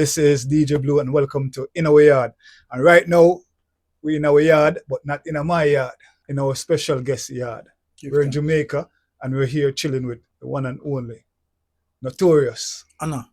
This is DJ Blue and welcome to Inna Wi Yaad. And right now, we're in our yard, but not in my yard, in our special guest yard. We're in Jamaica and we're here chilling with the one and only, Notorious. Anna.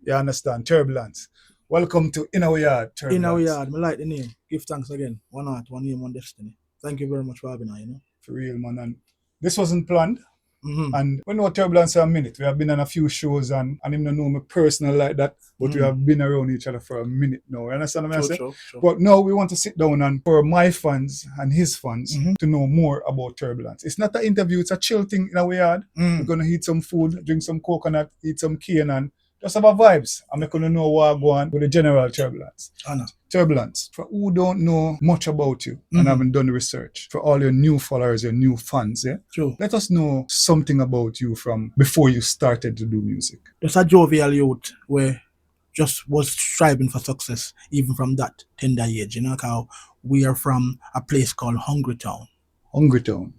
You understand? Turbulence. Welcome to Inna Wi Yaad, Turbulence. Inna Wi Yaad, I like the name. Give thanks again. One heart, one name, one destiny. Thank you very much for having us, For real, man. And this wasn't planned. Mm-hmm. And we know Turbulence for a minute. We have been on a few shows and him don't know me personal like that, but we have been around each other for a minute now. You understand what I'm saying? Sure. But now we want to sit down and for my fans and his fans to know more about Turbulence. It's not an interview, it's a chill thing in our yard. We're gonna eat some food, drink some coconut, eat some cane and just have a vibes. I'm not gonna know what go on with the general Turbulence. Anna. Turbulence, for who don't know much about you and haven't done the research, for all your new followers, your new fans, True. let us know something about you from before you started to do music. Just a jovial youth where just was striving for success even from that tender age, how we are from a place called Hungry Town, so the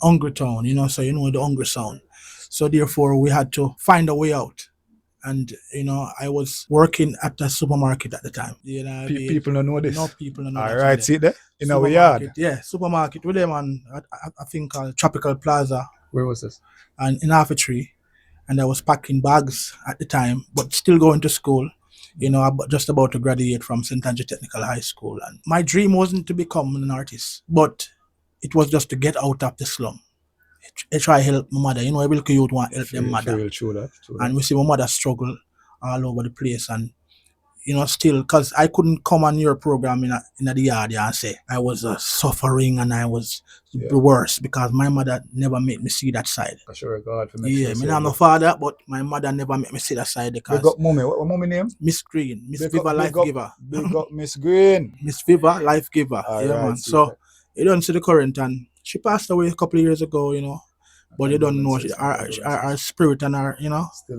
hungry sound. So therefore we had to find a way out. And I was working at a supermarket at the time. People don't know this. No, people don't know. All right, see there in our yard. Yeah, supermarket with them on I think called Tropical Plaza. Where was this? And in Half a Tree, and I was packing bags at the time, but still going to school. Just about to graduate from St. Andrew Technical High School, and my dream wasn't to become an artist, but it was just to get out of the slum. I try to help my mother. Every little youth want to help their mother. True. And we see my mother struggle all over the place. And, still, because I couldn't come on your program in the yard and say I was suffering and I was the worst because my mother never made me see that side. Sure, God. I'm no father, but my mother never made me see that side because... Big up mommy. What mommy name? Miss Green. Miss Viva Life Giver. Big up Miss Green. Miss Viva Life Giver. Man. So, you don't see the current and she passed away a couple of years ago, but you don't know our spirit and our,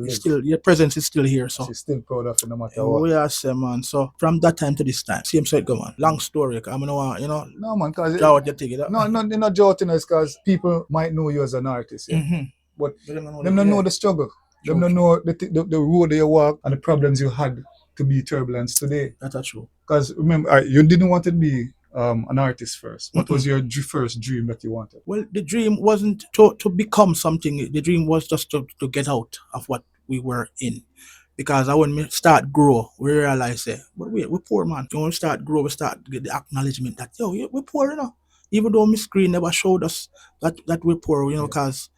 still your presence is still here. So she's still proud of it no matter what. We are same, man. So from that time to this time, same side go, man. Long story. I'm gonna want, No, man, because you're not joking us because people might know you as an artist, but them don't know the struggle. Them don't know the road you walk and the problems you had to be Turbulence today. That's true. Because remember, you didn't want to be an artist first. What was your first dream that you wanted? Well, the dream wasn't to become something. The dream was just to get out of what we were in. Because when we start grow, we realize, we're poor, man. When we start grow, we start get the acknowledgement that, we're poor, Even though Miss Green never showed us that we're poor, because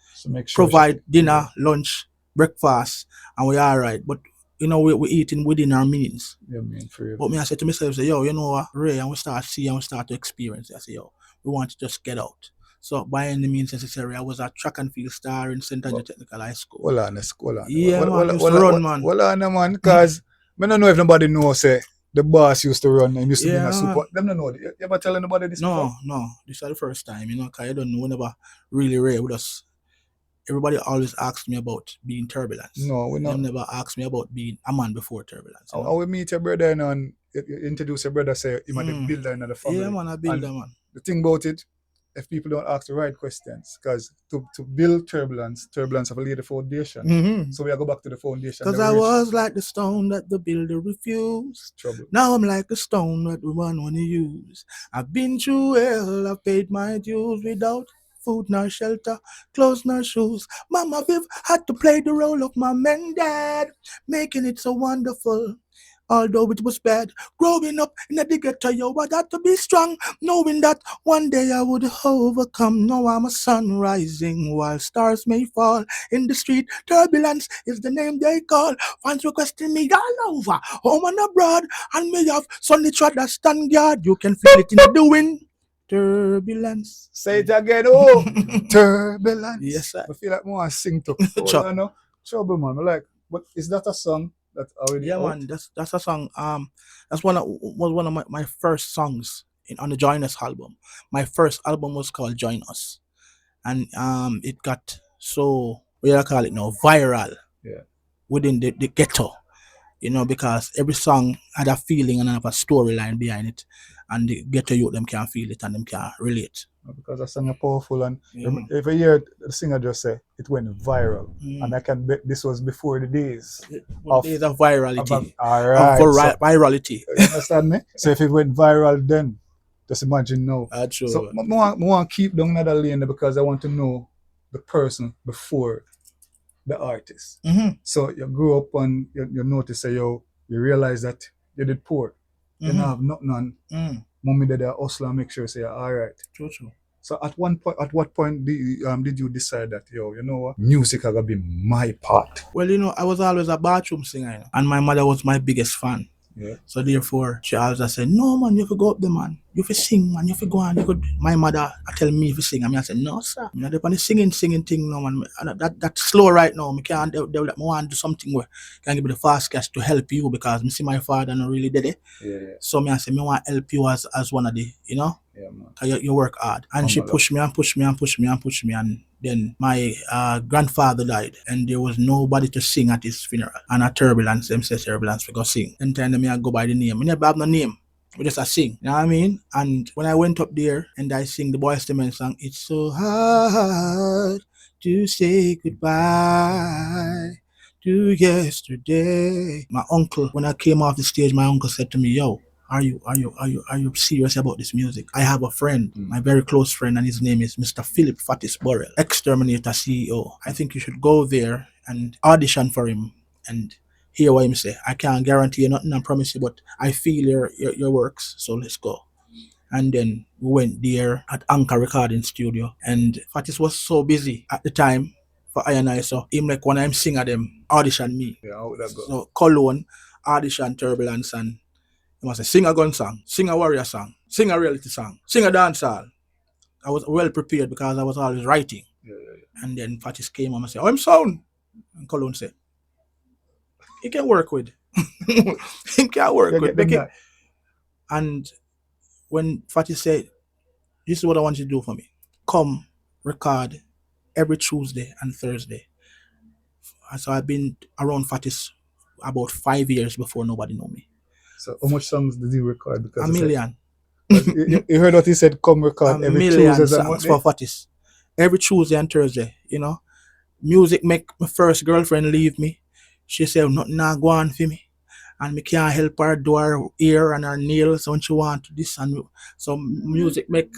provide dinner, lunch, breakfast, and we're all right. But we're eating within our means. Yeah, man, for real. But me, I said to myself, Ray, and we start see and we start to experience. I say, we want to just get out. So by any means necessary, I was a track and field star in St. Andrew Technical High School. Hold on. Yeah, man, Hold on, because I don't know if nobody knows, the boss used to run and used to be in a super. Them don't know. You ever tell anybody this before? No. This is the first time, because you don't know, whenever really Ray with us. Everybody always asks me about being Turbulence. No, we're not. They never asked me about being a man before Turbulence. How we meet your brother and you introduce your brother, say you're the builder in the family. Yeah, man, a builder, man. The thing about it, if people don't ask the right questions, because to build Turbulence have laid the foundation. So we go back to the foundation. Because I was like the stone that the builder refused. Trouble. Now I'm like the stone that we want to use. I've been through hell, I've paid my dues without food nor shelter, clothes nor shoes. Mama Viv had to play the role of mom and dad, making it so wonderful. Although it was bad, growing up in the ghetto, I had to be strong, knowing that one day I would overcome. Now I'm a sun rising while stars may fall in the street. Turbulence is the name they call. Fans requesting me all over, home and abroad, and me have Sunday trad that stand guard. You can feel it in the wind. Turbulence. Say it again, Turbulence. Yes, sir. I feel like more I sing to Trouble, man. But is that a song that already out? Man, that's a song. That's was one of my first songs on the Join Us album. My first album was called Join Us. And it got so, what do you call it now, viral within the ghetto. Because every song had a feeling and have a storyline behind it. and the ghetto youth them can feel it and them can relate. Because that song is powerful, and Yeah, man. if you hear the singer just say it went viral, Mm. and I can bet this was before the days But there's a virality. all right, so, Virality. you understand me? So if it went viral then, just imagine now. True. So I want to keep down another lane there because I want to know the person before the artist. Mm-hmm. So you grew up and you notice that you realize that you did poor. You don't have nothing on. Mommy did a hustle and make sure say all right. True. So at what point did you decide that you know what, music are gonna be my part? Well, I was always a bathroom singer, and my mother was my biggest fan. Yeah. So therefore, she always said, "No man, you have to go up there, man. You have to sing, man. You have to go on. You could." My mother tell me if you sing, and I said, "No, sir. I'm not on the singing thing, no man. That's slow right now. I can't develop. I want to do something where can give me the fast cash to help you because I see my father not really did it. Yeah. So I say, I want to help you as one of the, Yeah, man. Cause you work hard." And she pushed me, and then my grandfather died, and there was nobody to sing at his funeral. And at Turbulence, them say Turbulence, we go sing. Then time me I go by the name. I never have no name. We just a sing. You know what I mean? And when I went up there and I sing the Boyz II Men song, it's so hard to say goodbye to yesterday. My uncle, when I came off the stage, my uncle said to me, "Yo, are you serious about this music? I have a friend, my very close friend, and his name is Mr. Philip Fatis Burrell, Exterminator CEO. I think you should go there and audition for him and hear what him say. I can't guarantee you nothing, I promise you, but I feel your works, so let's go." And then we went there at Anchor Recording Studio, and Fatis was so busy at the time for I&I, so him like when I'm singing them, audition me. Yeah, how would that go? So Cologne, audition Turbulence, and he must say, sing a gun song, sing a warrior song, sing a reality song, sing a dancehall. I was well prepared because I was always writing. Yeah. And then Fatis came and I said, "I'm sound." And Cologne said, "He can work with." He can work with. And when Fatis said, "This is what I want you to do for me. Come record every Tuesday and Thursday." So I've been around Fatis about 5 years before nobody knew me. So how much songs did you record? Because a million. You heard what he said, come record every Tuesday songs for Fatis. Every Tuesday and Thursday, Music make my first girlfriend leave me. She said nothing not go on for me. And me can't help her do her ear and her nails when she want this. And so music make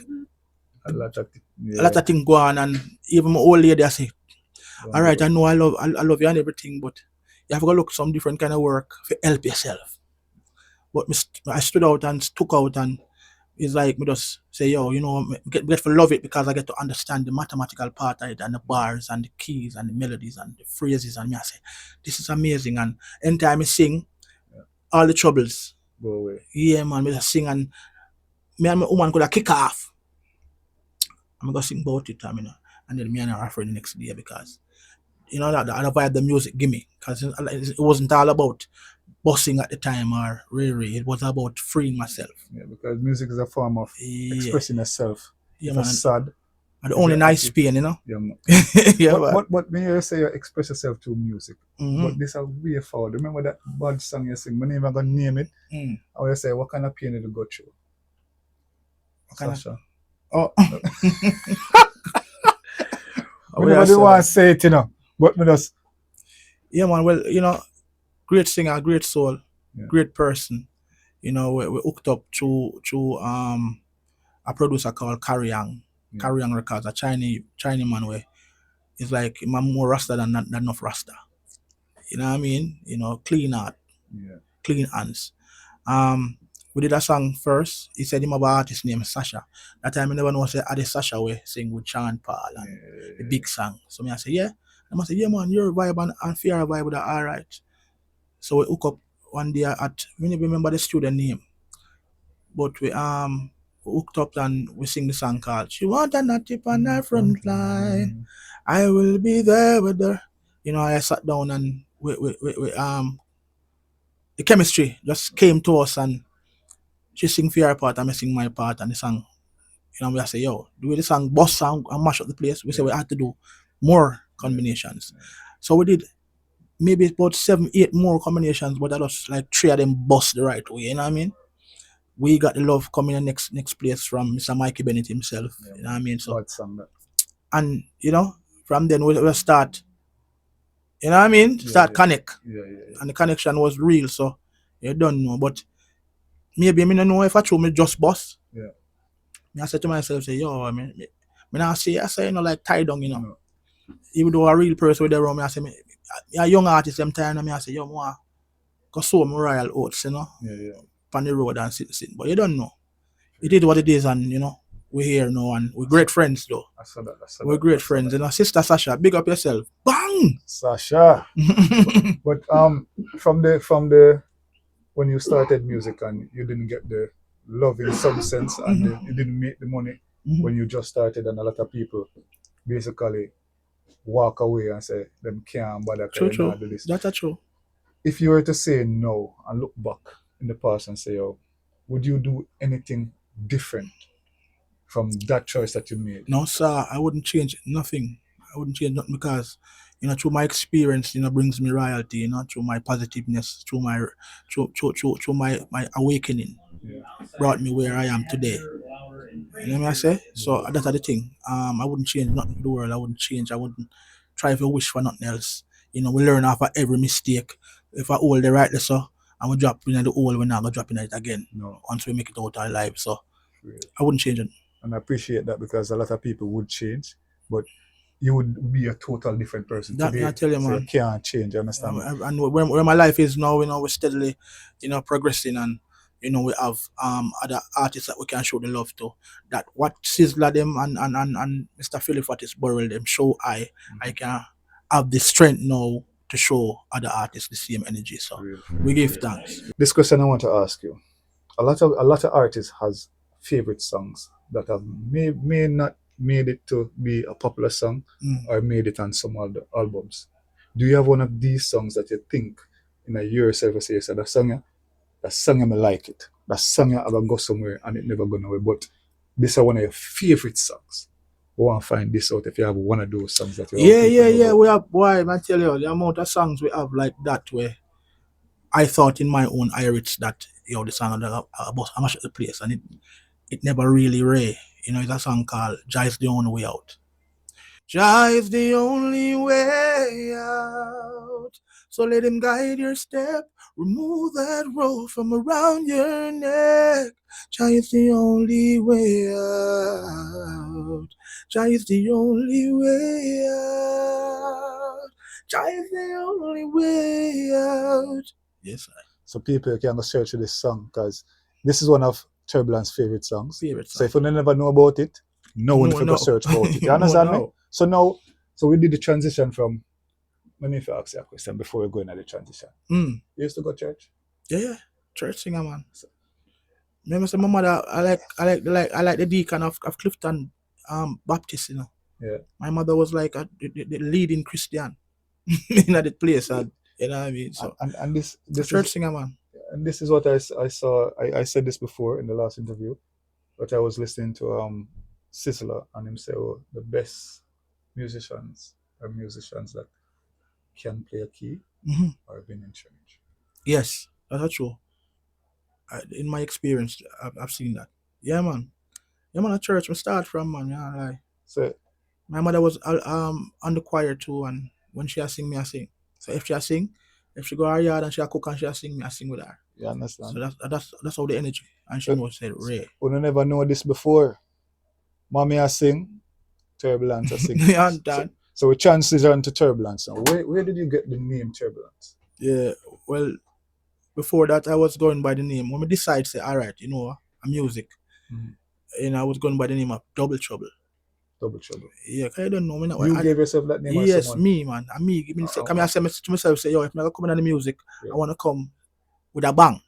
a lot of things go on. And even my old lady I say, "All right, I know I love you and everything, but you have to look some different kind of work to help yourself." But I stood out and stuck out, and it's like me just say, "Yo, get to love it because I get to understand the mathematical part of it and the bars and the keys and the melodies and the phrases." And me I say, "This is amazing." And anytime I sing, all the troubles go away. Yeah, man, me just sing, and me and my woman could have kick off. I'm gonna sing about it, and then me and her after the next day because that the vibe the music give me, because it wasn't all about bossing at the time or really, it was about freeing myself. Yeah, because music is a form of expressing yourself. Yeah, man. Sad. And the only nice pain, Yeah, man. Yeah, but when you say you express yourself through music, but this is way forward. Remember that bad song you sing? I'm not even gonna name it. I will say, what kind of pain did you go through? Sasha. Nobody want to say it, but me just. Yeah, man. Well, great singer, great soul, great person. We hooked up through a producer called Carryang Records, a Chinese man where it's like I'm more Rasta than enough Rasta. You know what I mean? Clean heart, clean hands. We did a song first. He said him about artist named Sasha. That time I never know say the Sasha we sing with Sean Paul and the big song. So I say, yeah. I must say, yeah man, your vibe and fear vibe with that alright. So we hook up one day at we never remember the student name. But we hooked up and we sing the song called "She Want a Natty on her front line. I will be there with her." I sat down and we the chemistry just came to us, and she sing for her part and I sing my part, and the song, we say, "Yo, do the song boss sound and mash up the place." We say we had to do more combinations. So we did maybe about 7-8 more combinations, but that was like 3 of them bust the right way, you know what I mean? we got the love coming in next place from Mr. Mikey Bennett himself. Yeah, You know what I mean? So bad song that. and you know, from then we'll start. You know what I mean? Start connect. Yeah. And the connection was real, so you don't know. But maybe me don't know if I show me just boss. Yeah. Me I said to myself, say, yo, me I say you know, like tie down, you know. No. Even though a real person with the around me, I say me a young artist them time and me I say, yo, moi, go sow my royal oats, you know, Yeah. on the road and sit. But you don't know. It is what it is, and you know, we're here now and we're great friends though. I saw that. We're great friends. You know, Sister Sasha, big up yourself. Bang! Sasha. But from the when you started music and you didn't get the love in some sense and you didn't make the money when you just started, and a lot of people basically walk away and say them can't bother True. do this. That's true. If you were to say no and look back in the past and say, oh, would you do anything different from that choice that you made? No, sir, I wouldn't change nothing. I wouldn't change nothing because, you know, through my experience, you know, brings me royalty, you know, through my positiveness, through my awakening, brought me where I am today. You know what I say? So that's the thing. I wouldn't change nothing in the world. I wouldn't change. I wouldn't try to wish for nothing else. You know, we learn after every mistake. If I hold the right so and we drop in the hole, we're not gonna drop in it again. No. Once we make it out our life. So I wouldn't change it. And I appreciate that because a lot of people would change, but you would be a total different person that today. I tell you, so man. You can't change, you understand? And where my life is now, you know, we're steadily, you know, progressing, and you know, we have other artists that we can show the love to. That what Sizzler them and Mr. Philip what is Burrell them show I can have the strength now to show other artists the same energy. So we give thanks. This question I want to ask you. A lot of artists has favorite songs that have may not made it to be a popular song or made it on some other albums. Do you have one of these songs that you think in a year yourself say, that song I like it. That song I gonna go somewhere and it never gonna away. But this is one of your favorite songs. We want to find this out if you have one of those songs that you Yeah. We have, boy, I tell you, the amount of songs we have like that where I thought in my own irits that, you know, the song about how much the place, and it never really rare. You know, it's a song called Jah is the Only Way Out. Jah is the only way out. So let him guide your step. Remove that rope from around your neck. Jah is the only way out. Jah is the only way out. Jah is the only way out. Yes, sir. So people can go search for this song because this is one of Turbulence's favorite songs. So if you never know about it, no one can go search about it. You understand me? So now, we did the transition from. Let me ask you a question before we go into the transition. You used to go to church? Yeah. Church singer, man. Remember, my mother, I like the deacon of Clifton Baptist, you know. Yeah. My mother was like the leading Christian in that place, and you know what I mean. So and this church is, singer, man. And this is what I saw. I said this before in the last interview, but I was listening to Sizzler and him say, oh, the best musicians are musicians that can play a key or been in church. Yes, that's true. In my experience, I've seen that. Yeah, man. At church, we start from, man. Yeah, like. So my mother was on the choir too, and when she sing, me I sing. So if she sing, if she go her yard and she cook and she sing, me I sing with her. You understand? So that's how the energy. And she knows said Ray. We never know this before. Mommy I sing, Turbulence I sing. You understand? So we transition to Turbulence now. Where did you get the name Turbulence? Yeah, well, before that I was going by the name. When we decided, say, all right, you know, music. And I was going by the name of Double Trouble. Double Trouble. Yeah, I don't know. You gave yourself that name? Yes, someone? me, man. And me, give me I say to myself, say, yo, if I come in the music, I want to come with a bang.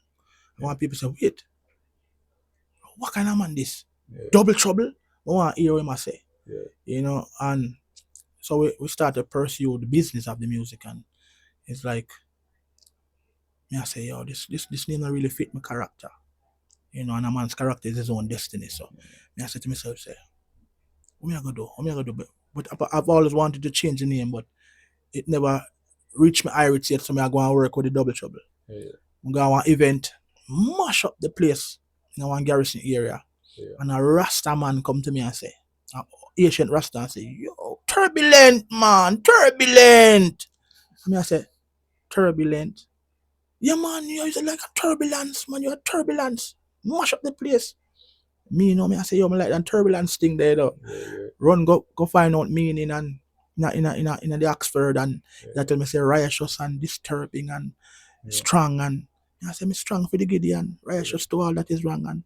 I want people to say, wait, what kind of man this? Double Trouble? I want to hear what I say. You know, and so we started to pursue the business of the music, and it's like, I say, yo, this name don't really fit my character. You know, and a man's character is his own destiny. So I said to myself, say, what am I gonna do? But I've always wanted to change the name, but it never reached my irate yet, so I go and work with the Double Trouble. I'm going to an event, mash up the place. in one Garrison area. Yeah. And a Rasta man come to me and say, ancient Rasta and say, yo, turbulent man, turbulent. I say, turbulent. Yeah man, you're like a turbulence, man, you're a turbulence. Mash up the place. Me, I say, yo, me like that turbulence thing there though. Yeah. Run, go find out meaning and in the Oxford and that tell me say riotous and disturbing and strong and I say me strong for the Gideon, riotous to all that is wrong and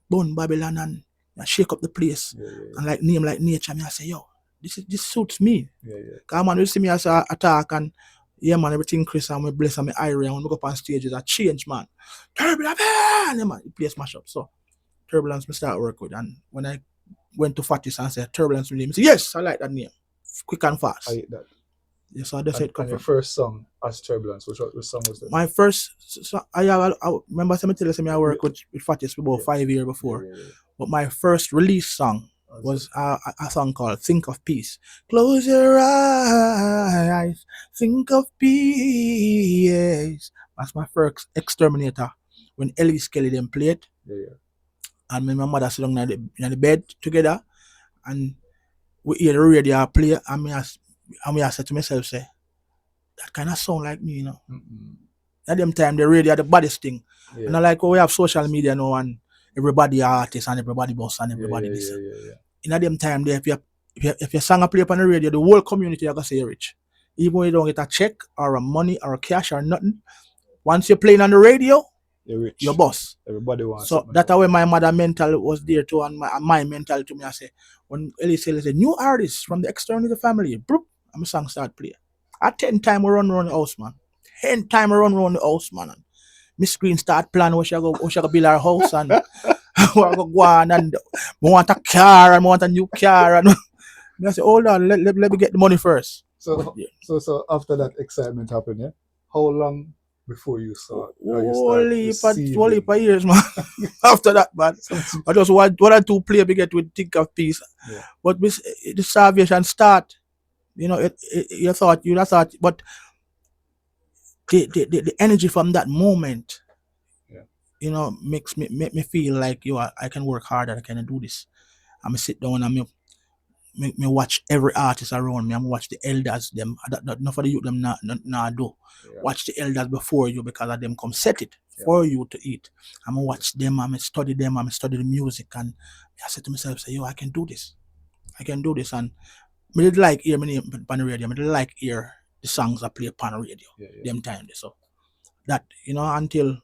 burn Babylon and shake up the place and like name like nature. Me I say yo, this suits me. Cause man, you see me as a attack and yeah man, everything Chris and me bless and me iron and when we go up on stage is a change man. Turbulence, yeah man, the place mash up. So Turbulence me start work with and when I went to Fatis and said Turbulence with him, he said yes, I like that name. Quick and fast. I hate that. Yeah, so that's it. And your first song as Turbulence, which song was that? My first song, I remember somebody tell me I work with Fatis for about 5 years before. But my first release song was a song called Think of Peace. Close your eyes, think of peace. That's my first Exterminator. When Ellis Kelly them played. And me and my mother sit down in the bed together and we hear the radio play and I said to myself, say, that kind of sound like me, At them time the radio the baddest thing. And I like we have social media now and everybody artist and everybody boss and everybody this. In them time there if your song play upon the radio, the whole community are gonna say you're rich. Even when you don't get a check or a money or a cash or nothing, once you're playing on the radio, you're rich. Your boss. Everybody wants. So that's how my mother mental was there too, and my mental to me. I say when Ellis said new artists from the external family, broop, and my song start play. At 10 time we run around the house, man. 10 time we run around the house, man. And Miss Green start planning where she go build her house and we go on and we want a car and we want a new car and I say, hold on, let me get the money first. So after that excitement happened, how long before you saw only for years, man. After that, man. I just one or two play we get with Think of Peace. But the salvation start, you thought, but the energy from that moment, makes me feel like I can work harder, I can do this. I'm sit down and me watch every artist around me. I'm watch the elders them. Not for the youth them not do. Watch the elders before you because of them come set it for you to eat. I'm gonna watch them. I'm study them. I'm study the music and I said to myself, say yo, I can do this. I can do this and me did like hear me on the radio. Me did like hear the songs I play upon the radio. Them time so that until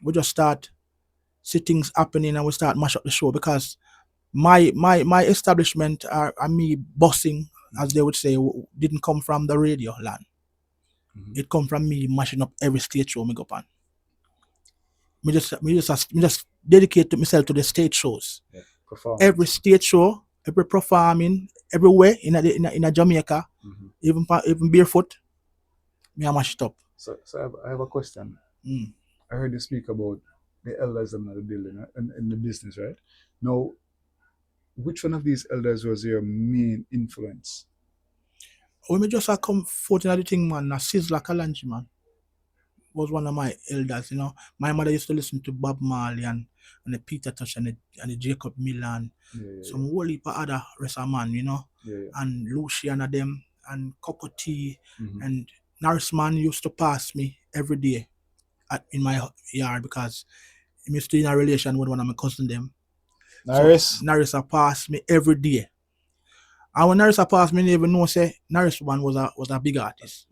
we just start see things happening and we start mash up the show because my establishment and me bossing, as they would say, didn't come from the radio land. It come from me mashing up every stage show me go on. Me just dedicate myself to the stage shows. Every stage show, every performing, everywhere in a Jamaica, even barefoot, me I mash it up. So I have a question. I heard you speak about the elders in the building and the business, right? Now, which one of these elders was your main influence? When me just come forth in the thing, man, a Sizzla Kalanji, man, was one of my elders, My mother used to listen to Bob Marley and the Peter Tosh and the Jacob Miller and some whole heap of other rest of man, and Lucian and them and Coco T and Norrisman used to pass me every day in my yard because he used to in a relation with one of my cousins them. Norris? So Norris passed me every day. And when Norris passed me, I didn't even know say Norris one was a big artist.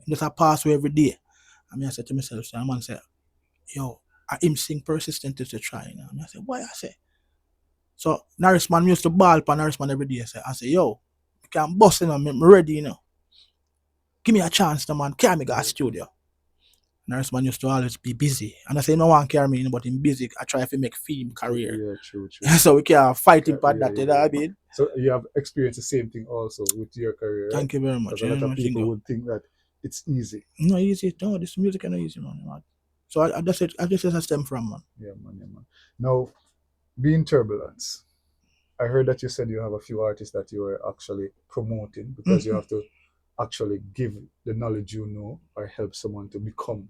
Just a pass me every day. I said to myself, so man said, yo, I him sing persistent to try. And I said, why I say? So Norris man used to ball for Norris man every day. I say, yo, I can't bust I'm ready, Give me a chance, man. Carry me to a studio. Norris man used to always be busy. And I say, no one carry me, but him busy. I try to make film career. Yeah, true. So we can't fight him for that, you know what I mean? So you have experienced the same thing also with your career, right? Thank you very much. A lot of people would think that it's easy. No, easy. No, this music is not easy, man. So I just said I stem from, man. Yeah, man. Now, being Turbulence, I heard that you said you have a few artists that you are actually promoting because you have to actually give the knowledge or help someone to become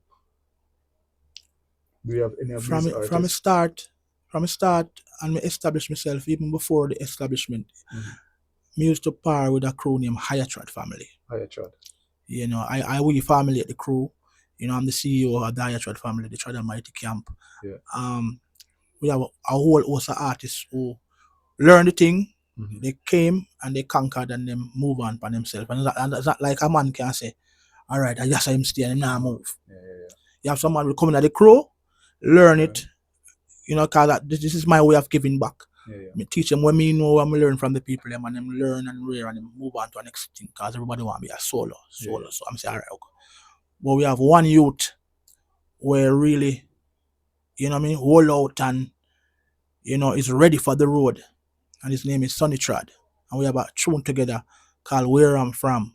Do you have any of from these it from a artists? start, and me establish myself even before the establishment. Me used to par with a crew named Hayatrat family. Hayatrat. You know, I we family at the crew. You know, I'm the CEO of the Hayatrat family, the Trad Mighty Camp. Yeah. We have a whole host of artists who learn the thing. They came and they conquered and then move on by themselves. And that's not like a man can say, all right, I just saw him stay and now move. Yeah. You have someone who come in at the crew, learn it, you know, because this is my way of giving back. Me teach them when me know what me learn from the people, them, and them learn and rare and them move on to the next thing, because everybody want to be a solo. So I'm saying, all right, okay. But we have one youth where really, you know what I mean, hold out and, you know, is ready for the road. And his name is Sonny Trad. And we have a tune together called Where I'm From.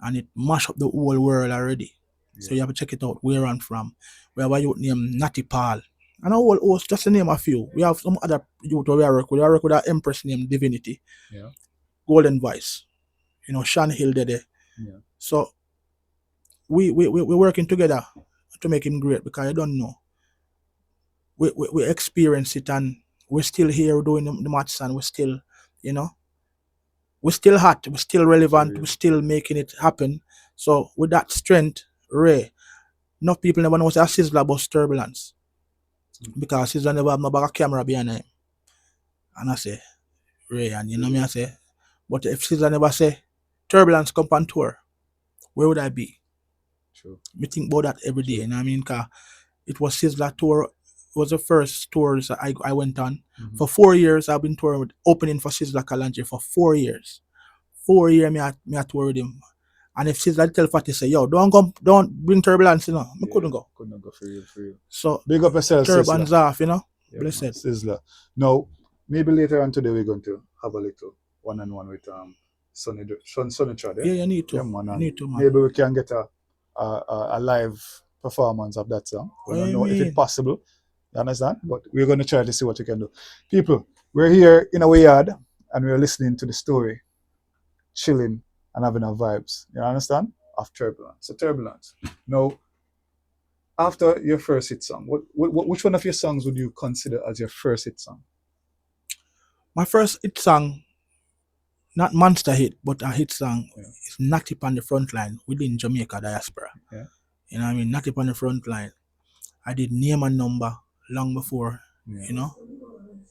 And it mash up the whole world already. So you have to check it out, Where I'm From. We have a youth named Natty Paul. And a whole host, just to name a few. We have some other youth where we work with. We work with an empress named Divinity. Golden Voice. You know, Sean Hill did it. So we're working together to make him great, because I don't know. We experience it, and we're still here doing the matches, and we're still, you know, we're still hot, we're still relevant, we're still making it happen. So with that strength, Ray, enough people never know what a Sizzler about Turbulence. Because Sizzler never have no bag of camera behind him. And I say, Ray, and you know me, I say, but if Sizzler never say, Turbulence come on tour, where would I be? True. Me think about that every day, you know what I mean? Because it was Sizzler tour. It was the first tours I went on. For 4 years, I've been touring, opening for Sizzler Kalanje for 4 years. 4 years, me I tour with him. And if Sizzler tell Fatty say, yo, don't bring Turbulence, you know, I couldn't go. Couldn't go for real. So big up yourself, Turbans Sizzler. off, you know. Yeah, Blessed. Sizzler. Now, maybe later on today we're going to have a little one-on-one with Sonny Trad. Yeah, you need to. Yeah, man. You need to, man. Maybe we can get a live performance of that song. We don't know if it's possible. You understand? But we're going to try to see what we can do. People, we're here in Inna Wi Yaad and we're listening to the story, chilling and having our vibes. You understand? Of Turbulence. So Turbulence. Now, after your first hit song, which one of your songs would you consider as your first hit song? My first hit song, not monster hit, but a hit song, is Natty on the Front Line within Jamaica diaspora. You know what I mean? Natty on the Front Line. I did Name and Number long before, you know.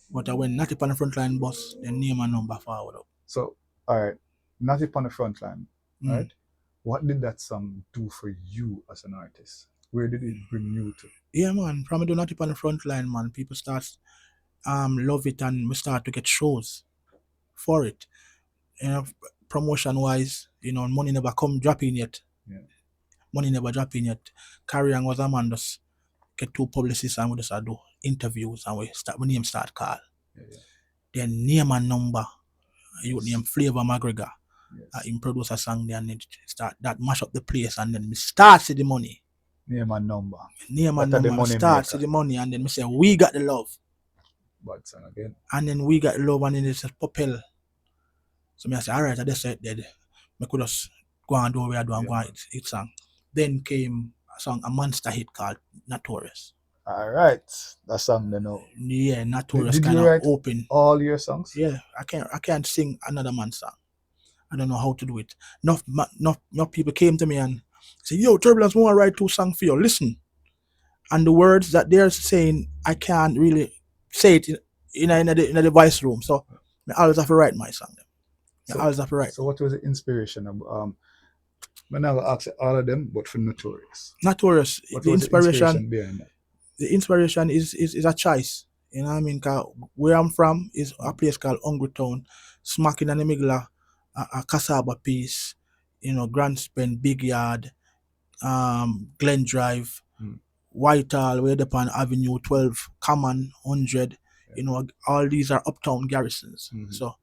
But when Natty on the Front Line bus, then Name and Number forward up. So, all right, Natty on the Front Line, right? What did that song do for you as an artist? Where did it bring you to? Yeah, man. From doing Natty on the Front Line, man, people start love it, and we start to get shows for it. You know, promotion wise, you know, money never come dropping yet. Money never dropping yet. Carry on was a man just get 2 publicists and we just do interviews, and my name start call. Then Name and Number, you name Flavor McGregor. Him produce a song there, and it start that mash up the place, and then me start see the money. Name and Number. Name and Number start see the money, and then me say we got the love. Bad song again. And then we got the love, and then it's a propel. So me I say, all right, I just said that me could just go and do what I do and go and hit song. Then came a song, a monster hit called Notorious. All right, that song they know. Yeah, Notorious Did kind you of write open. all your songs? Yeah, I can't sing another man's song. I don't know how to do it. Enough people came to me and said, yo, Turbulence, I want to write 2 songs for you. Listen. And the words that they're saying, I can't really say it in the voice room. So I always have to write my song. I always have to write. So what was the inspiration of I never asked all of them, but for Notorious. Notorious. What was the inspiration behind that? The inspiration is a choice. You know what I mean? Cause where I'm from is a place called Hungry Town, smacking in the middle of a cassava piece, you know, Grand Spend, Big Yard, Glen Drive, Whitehall, way upon Avenue 12, Common, 100, you know, all these are uptown garrisons. So,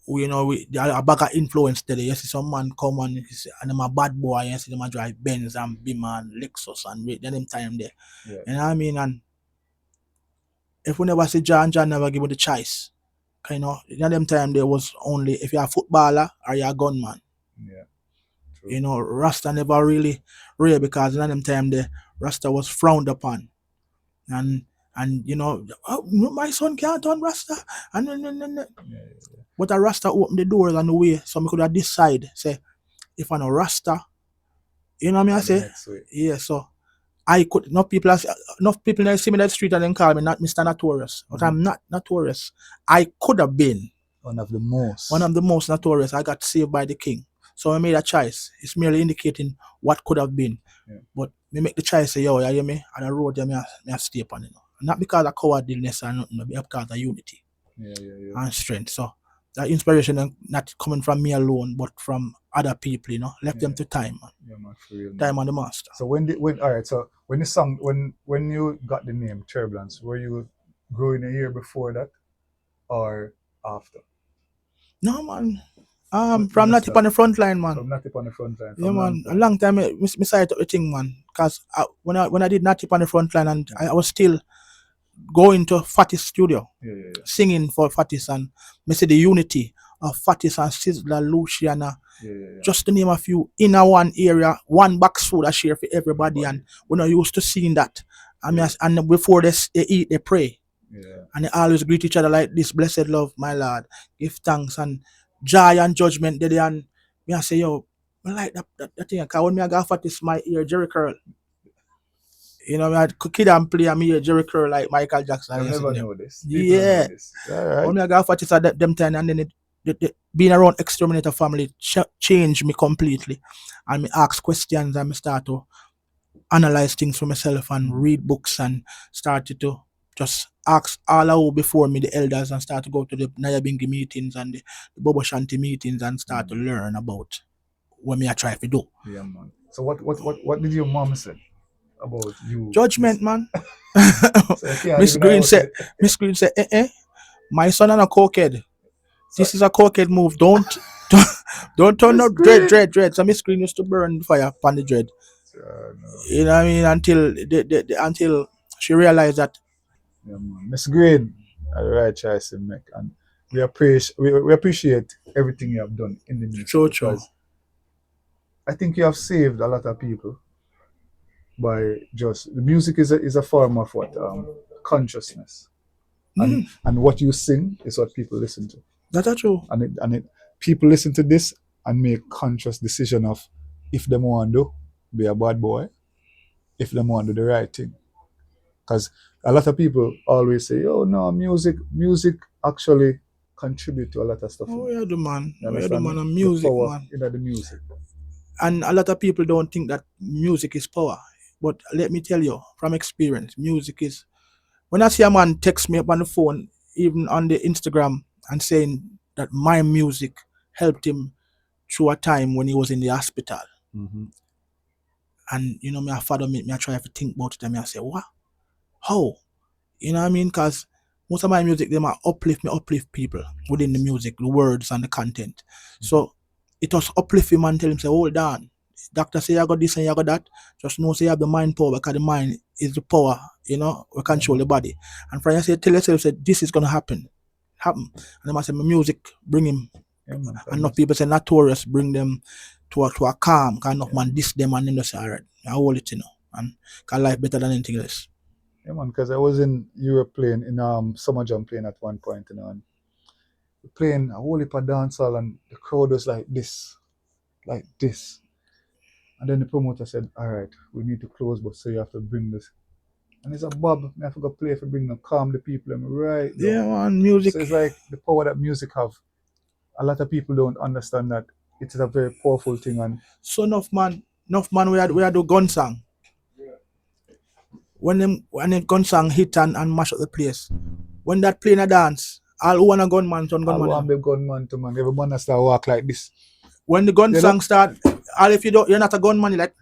you know, a bag of influence today. You see some man come and I'm a bad boy, you see them a drive Benz and Beamer and Lexus and them time there. You know what I mean? And if we never see John never give me the choice. You know, in them time there was only if you're a footballer or you're a gunman. You know, Rasta never really real, because in them time the Rasta was frowned upon. and you know, oh, my son can't turn Rasta, and but a Rasta opened the doors and the way, so me could have decide say if I know Rasta, you know what I say, yeah, so. I could enough people that see me in the street and then call me not Mr. Notorious. But I'm not notorious. I could have been One of the most. notorious. I got saved by the king. So I made a choice. It's merely indicating what could have been. Yeah. But me make the choice say, yo, you hear me? And the road me I stay upon it. Not because of cowardliness or nothing, but because of unity and strength. So that inspiration not coming from me alone, but from other people, you know. Left them to time, man. Yeah, man, for real, man. Time on the master. So when the song when you got the name Turbulence, were you growing a year before that or after? No, man. From not on the front line, man. From not on the front line. Yeah, man. A long time, I started the thing, man. Because when I did not on the front line, and I was still going to Fatty's studio, singing for Fatty's, and me see the unity of Fatty's and Sizzler, Luciana, just to name a few, in a one area, one box food I share for everybody, and we're not used to seeing that. And before they eat, they pray. Yeah. And they always greet each other like this, blessed love, my Lord. Give thanks and joy and judgment. They and me I say, yo, I like that thing. Because when me I got for this, my ear Jerry Curl. You know, I kid and play and me ear Jerry Curl like Michael Jackson. I never know this. Yeah. Right. When me I got for this at them time, and then being around Exterminator family changed me completely. And me ask questions and me start to analyze things for myself and read books and started to just ask all out before me, the elders, and start to go to the Nyabingi meetings and the Bobo Shanti meetings and start to learn about what me I try to do. Yeah, man. So what did your mom say about you? Judgment, man. Miss Green said, my son and a cokehead. This is a cokehead move. Don't turn up dread. So Miss Green used to burn fire upon the dread. No. You know what I mean? Until she realized that. Yeah, man. Miss Green, the right choice to make, and we appreciate everything you have done in the music. True. I think you have saved a lot of people by just the music is a form of what consciousness, and what you sing is what people listen to. That's true. And people listen to this and make conscious decision of if they want to be a bad boy, if they want to do the right thing. Because a lot of people always say, "Oh no, music actually contribute to a lot of stuff." Oh yeah, the man. You Oh yeah, understand the man. me? And music, The power man. in the music. And a lot of people don't think that music is power. But let me tell you, from experience, music is. When I see a man text me up on the phone, even on the Instagram, and saying that my music helped him through a time when he was in the hospital. Mm-hmm. And you know, me, I father me, I try to think about it, and I say, what? How? You know what I mean? Because most of my music, they might uplift people within the music, the words and the content. Mm-hmm. So it was uplift him and tell him, say, hold on. Doctor say you got this and you got that. Just know say you have the mind power, because the mind is the power, you know, we control the body. And from you say, tell yourself, say, this is gonna happen. And then I say, my music bring him. And enough people say notorious bring them to a calm, kind of man diss them and then they say, all right, I hold it, you know, and cause life better than anything else. Yeah, man, because I was in Europe playing in Summer Jam playing at one point, you know, and playing a whole heap of dancehall, and the crowd was like this. And then the promoter said, all right, we need to close, but so you have to bring this. And it's a Bob, I have to go play for bring them, calm the people, and right now. Yeah, man, music. So it's like the power that music have. A lot of people don't understand that it is a very powerful thing. And so enough man we had do gun song. When the gun song hit and mash up the place. When that playing a dance, all who want a gunman turn gunman. I want a gunman to man. Everyone start walk like this. When the gun song start, all if you're not a gunman, like,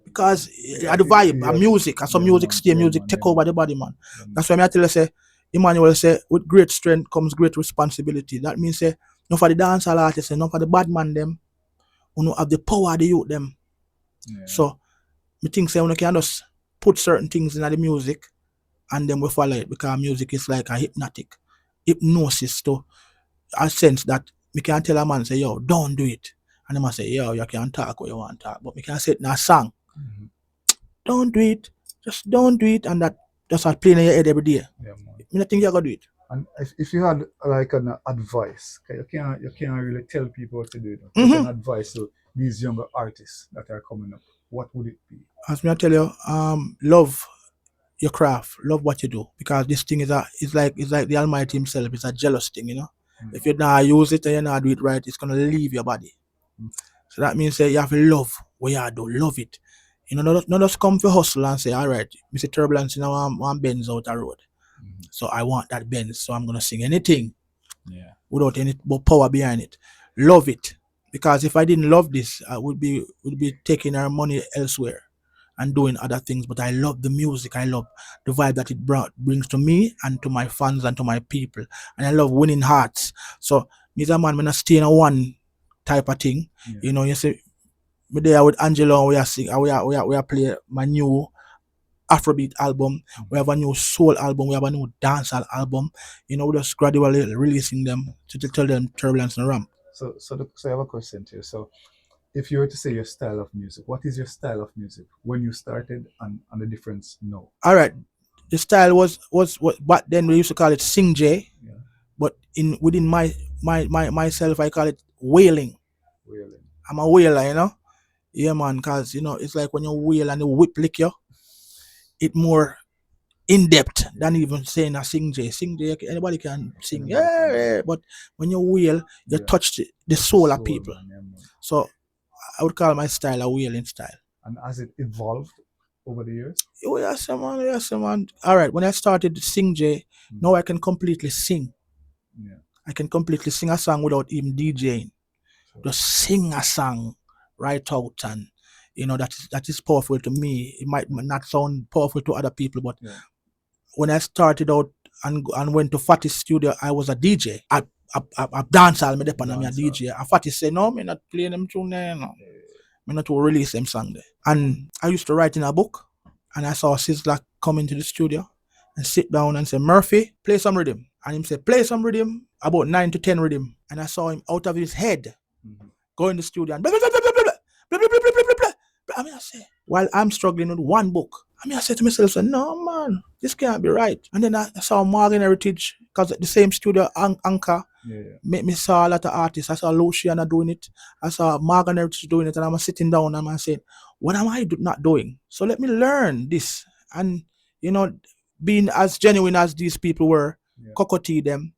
because the vibe, and music, and some music stay, music take over the body, man. That's why I tell you, say, Emmanuel say, with great strength comes great responsibility. That means say, not for the dancehall artists, not for the bad man them, who have the power of the youth them. Yeah. So, me think say, we can just put certain things in the music, and then we follow it, because music is like a hypnosis to a sense that we can tell a man, say, yo, don't do it. And they must say, yo, you can talk what you want to talk, but we can say it in a song. Mm-hmm. Don't do it. Just don't do it, and that just start playing in your head every day. Yeah, man. I don't think you're gonna do it. And if you had like an advice, 'kay, you can't really tell people what to do. Like an advice to these younger artists that are coming up, what would it be? As me I tell you, love your craft, love what you do, because this thing is like the Almighty Himself. It's a jealous thing, you know. If you not use it and you not do it right, it's gonna leave your body. So that means that you have to love what you do, love it. You know, not just come for hustle and say, all right, Mr. Turbulence, you know, I'm Benz out the road. So I want that Benz, so I'm gonna sing anything without any power behind it. Love it. Because if I didn't love this, I would be taking our money elsewhere and doing other things. But I love the music. I love the vibe that it brings to me and to my fans and to my people. And I love winning hearts. So me a man when I stay in a one type of thing. You know, you say me there with Angelo, we are sing, we are play my new Afrobeat album. We have a new soul album. We have a new dancehall album. You know, we're just gradually releasing them to tell them Turbulence and Ramp. So I have a question to you. So if you were to say your style of music, what is your style of music when you started and the difference now? All right, the style was back then we used to call it Sing J, but within myself I call it wailing. I'm a wailer, you know. Yeah, man, cause you know it's like when you wail and the whip lick you, it more in depth than even saying a Sing J. Sing J, anybody can sing, yeah, but when you wail, you touch the soul of people. So I would call my style a wailing style. And has it evolved over the years? Oh, yes, man. Yes, man. All right. When I started Sing J, now I can completely sing. I can completely sing a song without even DJing. Just sing a song right out, and you know that is powerful to me. It might not sound powerful to other people, but when I started out and went to Fatty's studio, I was a DJ. I dancehall me depend on me a DJ. And Fatty said, no, me not playing them tune there, no. Me not to release them song there. And I used to write in a book, and I saw Sizzla come into the studio and sit down and say, Murphy, play some rhythm. And him say, play some rhythm, about 9 to 10 rhythm. And I saw him out of his head go in the studio and blah, blah, blah, blah, blah, blah, blah, blah, blah, blah, blah, blah. I mean, I say, while I'm struggling with one book, I said to myself, no, man, this can't be right. And then I saw Morgan Heritage, because the same studio, Anchor, me saw a lot of artists. I saw Luciana doing it. I saw Morgan Heritage doing it. And I'm sitting down and I'm saying, what am I not doing? So let me learn this. And, you know, being as genuine as these people were, cockatoo them,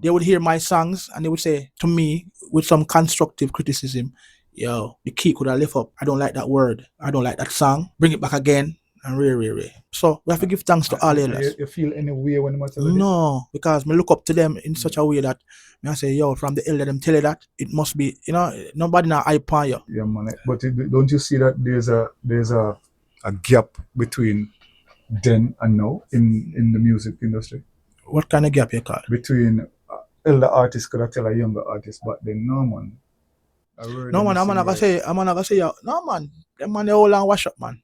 they would hear my songs and they would say to me with some constructive criticism, yo, the key could have lift up. I don't like that word. I don't like that song. Bring it back again. And really. So we have to give thanks to all elders. You feel any way when you tell No, because me look up to them in such a way that I say, yo, from the elder them tell you that it must be, you know, nobody now hype on you. Yeah, man. But don't you see that there's a gap between then and now in the music industry? What kind of gap you call? Between elder artists could tell a younger artist, but then no man. No man, I'm not gonna say, yo, no man, them man they all and wash up, man.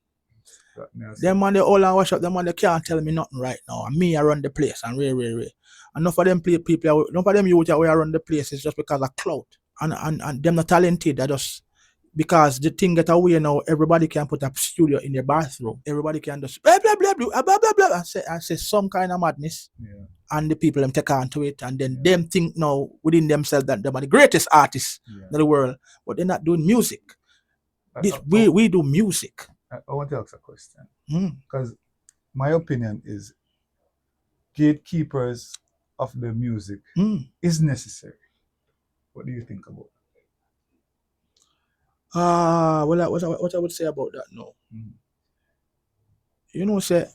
Them man they all and wash up, them man they can't tell me nothing right now. And me I run the place and really. Enough of them people, enough of them youth that we run the place is just because of clout. And them not talented, they just because the thing get away now, everybody can put a studio in their bathroom. Everybody can just blah blah blah blah blah blah blah and say some kind of madness. And the people them take on to it, and then them think now within themselves that they are the greatest artists in the world, but they're not doing music. We do music. I want to ask a question. Because my opinion is gatekeepers of the music is necessary. What do you think about that? Well, what I would say about that now. You know, say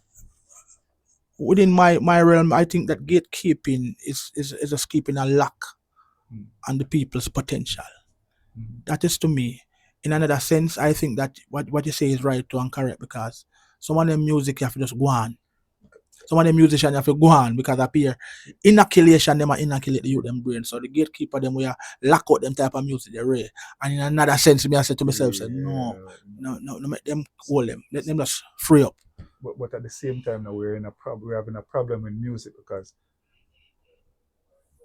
within my realm, I think that gatekeeping is just keeping a lock on the people's potential. That is to me. In another sense, I think that what you say is right and correct, because some of them music you have to just go on. Some of them musicians you have to go on because appear inoculation them are inoculate the youth them brain. So the gatekeeper them we are lock out them type of music they real. And in another sense, me I said to myself, no, make them hold them. Let them just free up. But at the same time now we're having a problem with music because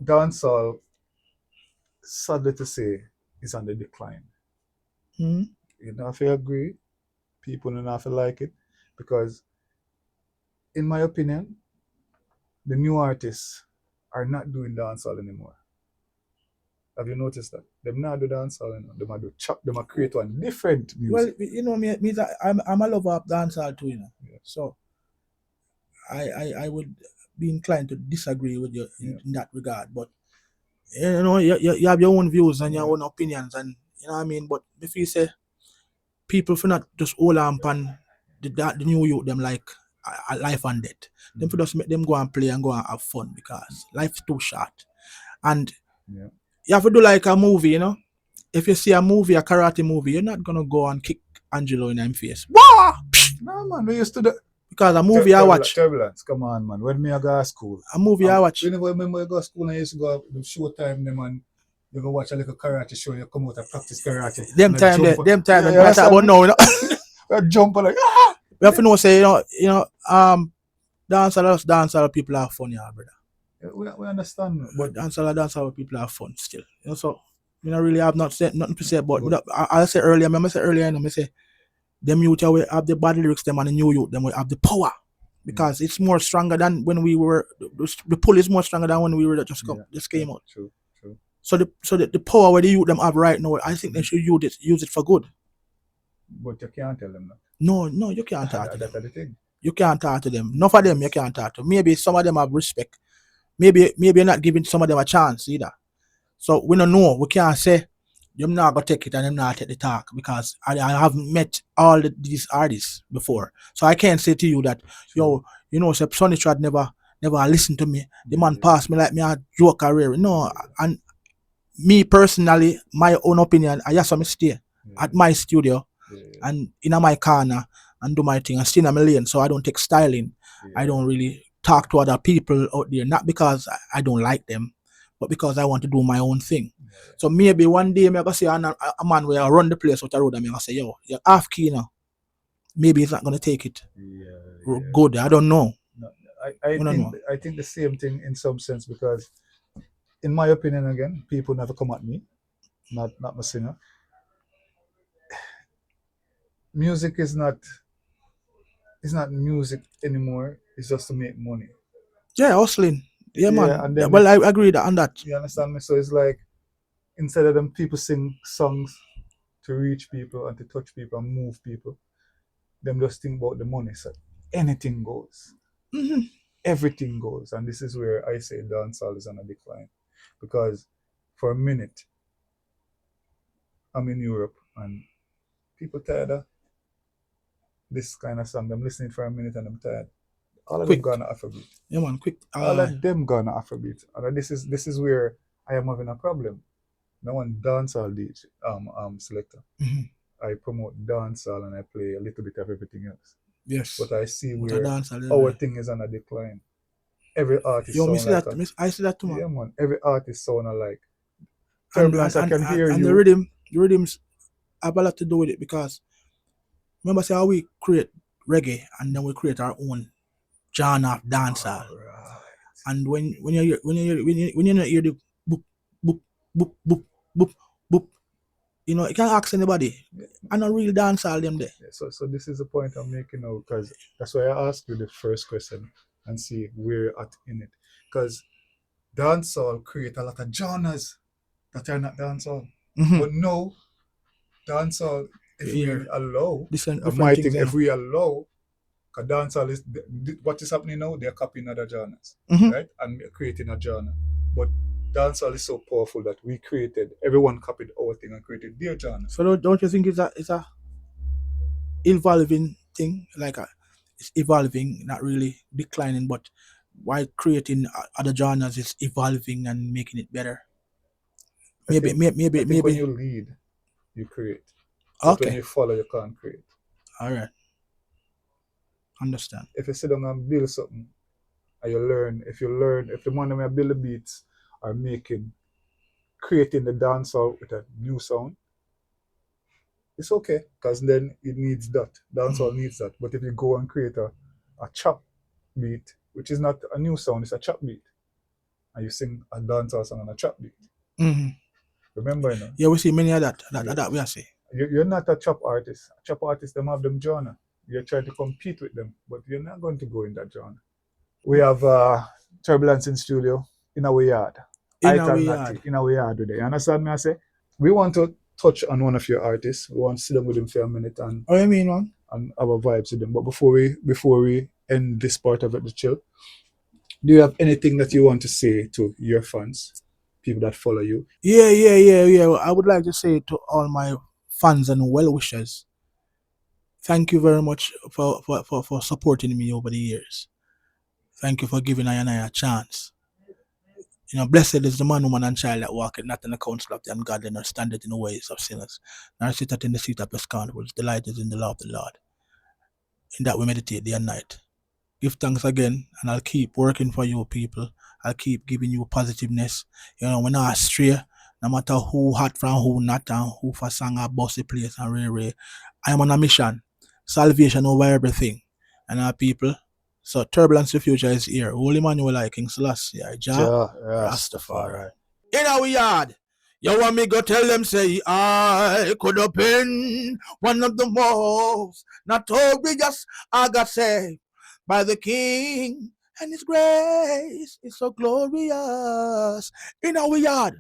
dancehall, sadly to say, is on the decline. You don't have to agree. People don't have to like it because in my opinion, the new artists are not doing dancehall anymore. Have you noticed that? Them not do dancehall anymore. Them a do chop. Them a create one different Well, music. you know, I'm a lover of dancehall too, you know. Yeah. So I would be inclined to disagree with you in that regard. But you know, you have your own views and your own opinions, and you know what I mean. But if you say people for not just hold on pan the new youth them like life and death, them for just make them go and play and go and have fun because life's too short. And Yeah. you have to do like a movie, you know. If you see a movie, a karate movie, you're not gonna go and kick Angelo in him face. Wah! No man, we used to do Because a movie I watch. Turbulence. Come on, man. When me I go to school. A movie I watch. Whenever I go to school, I used to go the showtime them and you go watch a little karate show, you come out and practice karate. Them time I talk about now, you know. I jump like ah! We have to know say, dancehall people are fun, yeah, brother. We understand, but dancehall people are fun still. You know, so you know really have nothing to say about I say earlier, I say them youth will have the bad lyrics, them and the new youth, them will have the power. Because it's more stronger than when we were the pull is more stronger than when we were just came out. True. So the power where the youth them have right now, I think they should use it for good. But you can't tell them that. No, you can't talk to them. That's the thing. You can't talk to them. None of them you can't talk to. Maybe some of them have respect. Maybe you're not giving some of them a chance either. So we don't know. We can't say you're not gonna take it and I'm not take the talk because I haven't met all these artists before. So I can't say to you that say Sonny Trad never listened to me. The man passed me like me a joke career. No, and me personally, my own opinion, I just stay at my studio and in my corner and do my thing and stay in my lane. So I don't take styling. I don't really talk to other people out there, not because I don't like them, but because I want to do my own thing. So maybe one day I'm gonna see a man where I run the place out the road and I'm gonna say, yo, you're half key now. Maybe he's not gonna take it good. I don't know. No, I think the same thing in some sense because in my opinion again, people never come at me. Not my singer. Music is not music anymore. It's just to make money. Yeah, hustling. Yeah, man. And then well, I agree on that. You understand me? So it's like instead of them people sing songs to reach people and to touch people and move people, them just think about the money. So anything goes. Mm-hmm. Everything goes. And this is where I say dancehall is on a decline. Because for a minute, I'm in Europe and people tired of this kind of song. I'm listening for a minute and I'm tired. All of them gone to Afrobeat. Yeah, man, quick. All of them gone to Afrobeat. And this is where I am having a problem. No one dancehall DJ, selector. Mm-hmm. I promote dancehall and I play a little bit of everything else. Yes. But I see where our thing is on a decline. Every artist I see that too, man. Yeah, man. Every artist sound alike. Turbulence, I can hear you. And the rhythms have a lot to do with it because remember say how we create reggae and then we create our own genre of dancehall. Right. And when you not hear the boop boop boop boop boop boop, you can't ask anybody. I'm not real dancehall them there. Yeah, so this is the point I'm making now because that's why I asked you the first question and see where you're at in it. Because dancehall create a lot of genres that are not dancehall. Mm-hmm. But no, dancehall, if we allow, if we allow, because dancehall is, what is happening now, they're copying other genres, mm-hmm. right? And creating a genre. But dancehall is so powerful that everyone copied our thing and created their genre. So don't you think it's a evolving thing? It's evolving, not really declining, but while creating other genres, it's evolving and making it better. Maybe when you lead, you create. But when you follow, you can't create. All right. Understand. If you sit down and build something, and you learn, if the man who build the beats are creating the dancehall with a new sound, it's okay, because then it needs that. Dancehall needs that. But if you go and create a chop beat, which is not a new sound, it's a chop beat, and you sing a dancehall song on a chop beat. Mm-hmm. Remember, Yeah, we see many of that we are saying. You're not a chop artist. A chop artist, them have them genre. You're trying to compete with them, but you're not going to go in that genre. We have Turbulence in studio, Inna Wi Yaad. Inna Ital Wi Natty, Yaad. Inna Wi Yaad today. You understand me? I say, we want to touch on one of your artists. We want to sit down with him for a minute and Oh, you mean, man? our vibes with him. But before we end this part of it, the chill, do you have anything that you want to say to your fans, people that follow you? Yeah. I would like to say to all my fans and well wishers, thank you very much for supporting me over the years. Thank you for giving I and I a chance. You know, blessed is the man, woman, and child that walketh not in the counsel of the ungodly, nor standeth in the ways of sinners, nor sitteth in the seat of the scornful. Delight is in the law of the Lord. In that we meditate day and night. Give thanks again, and I'll keep working for you people. I'll keep giving you positiveness. You know, we're not astray, no matter who hot from who not, and who for song or bossy place and rare. I am on a mission. Salvation over everything. And our people. So turbulence the future is here. Holy Manuel like King Selassie, Jah Ja, Rastafari. Inna Wi Yaad. You want me go tell them say I could have been one of the most notorious I got saved by the King and His grace is so glorious. Inna Wi Yaad.